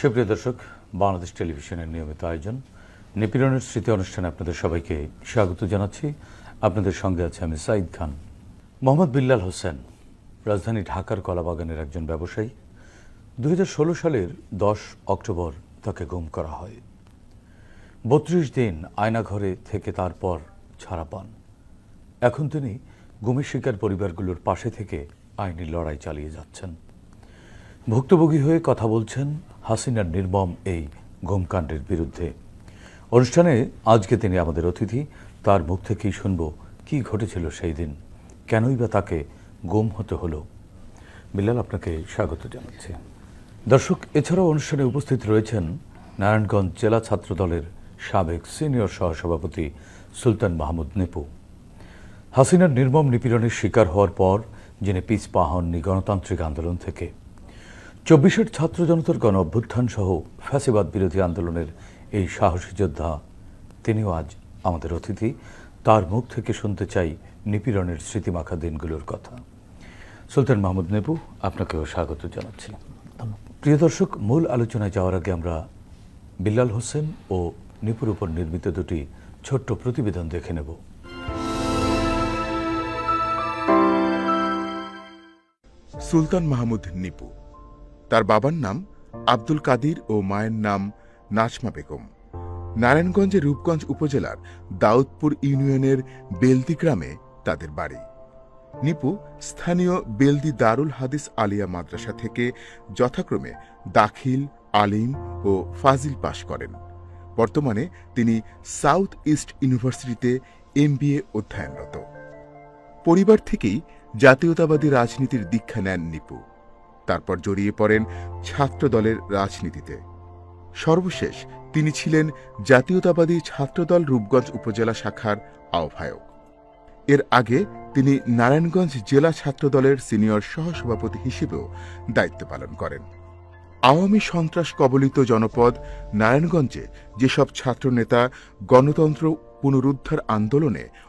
সুপ্রিয় দর্শক, বাংলাদেশ টেলিভিশনের নিয়মিত আয়োজন নিপীড়নের স্মৃতি অনুষ্ঠানে আপনাদের সবাইকে স্বাগত জানাচ্ছি। আপনাদের সঙ্গে আছে আমি সাইদ খান। মোহাম্মদ বিল্লাল হোসেন রাজধানী ঢাকার কলাবাগানের একজন ব্যবসায়ী। 2016 সালের 10 অক্টোবর তাকে গুম করা হয়। 32 দিন আয়নাঘরে থেকে তারপর ছাড়া পান। এখন তিনি গুমের শিকার পরিবারগুলোর পাশে থেকে আইনি লড়াই চালিয়ে যাচ্ছেন। ভুক্তভোগী হয়ে কথা বলছেন হাসিনার নির্মম এই গুমকাণ্ডের বিরুদ্ধে। অনুষ্ঠানে আজকে তিনি আমাদের অতিথি। তার মুখ থেকেই শুনব কি ঘটেছিল সেই দিন, কেনই বা তাকে গুম হতে হলো। বিল্লাল, আপনাকে স্বাগত জানাচ্ছি। দর্শক, এছাড়াও অনুষ্ঠানে উপস্থিত রয়েছেন নারায়ণগঞ্জ জেলা ছাত্রদলের সাবেক সিনিয়র সহসভাপতি সুলতান মাহমুদ নিপু। হাসিনার নির্মম নিপীড়নের শিকার হওয়ার পর যিনি পিছপা হননি গণতান্ত্রিক আন্দোলন থেকে, 24-এর ছাত্র জনতার গণ অভ্যুত্থান সহ ফ্যাসিবাদ বিরোধী আন্দোলনের এই সাহসী যোদ্ধা, তিনিও আজ আমাদের অতিথি। তার মুখ থেকে শুনতে চাই নিপীড়নের স্মৃতিমাখা দিনগুলোর কথা। সুলতান মাহমুদ নিপু, আপনাকেও স্বাগত জানাচ্ছি। প্রিয় দর্শক, মূল আলোচনায় যাওয়ার আগে আমরা বিল্লাল হোসেন ও নিপুর উপর নির্মিত দুটি ছোট্ট প্রতিবেদন দেখে নেব। সুলতান মাহমুদ নিপু। তার বাবার নাম আব্দুল কাদির ও মায়ের নাম নাজমা বেগম। নারায়ণগঞ্জের রূপগঞ্জ উপজেলার দাউদপুর ইউনিয়নের বেলদি গ্রামে তাদের বাড়ি। নিপু স্থানীয় বেলদি দারুল হাদিস আলিয়া মাদ্রাসা থেকে যথাক্রমে দাখিল, আলিম ও ফাজিল পাশ করেন। বর্তমানে তিনি সাউথ ইস্ট ইউনিভার্সিটিতে MBA অধ্যয়নরত। পরিবার থেকেই জাতীয়তাবাদী রাজনীতির দীক্ষা নেন নিপু। তারপর জড়িয়ে পড়েন ছাত্রদলের রাজনীতিতে। সর্বশেষ তিনি ছিলেন জাতীয়তাবাদী ছাত্রদল রূপগঞ্জ উপজেলা শাখার আহ্বায়ক। এর আগে তিনি নারায়ণগঞ্জ জেলা ছাত্রদলের সিনিয়র সহসভাপতি হিসেবেও দায়িত্ব পালন করেন। আওয়ামী সন্ত্রাস কবলিত জনপদ নারায়ণগঞ্জে যেসব ছাত্রনেতা গণতন্ত্র পুনরুদ্ধার আন্দোলনে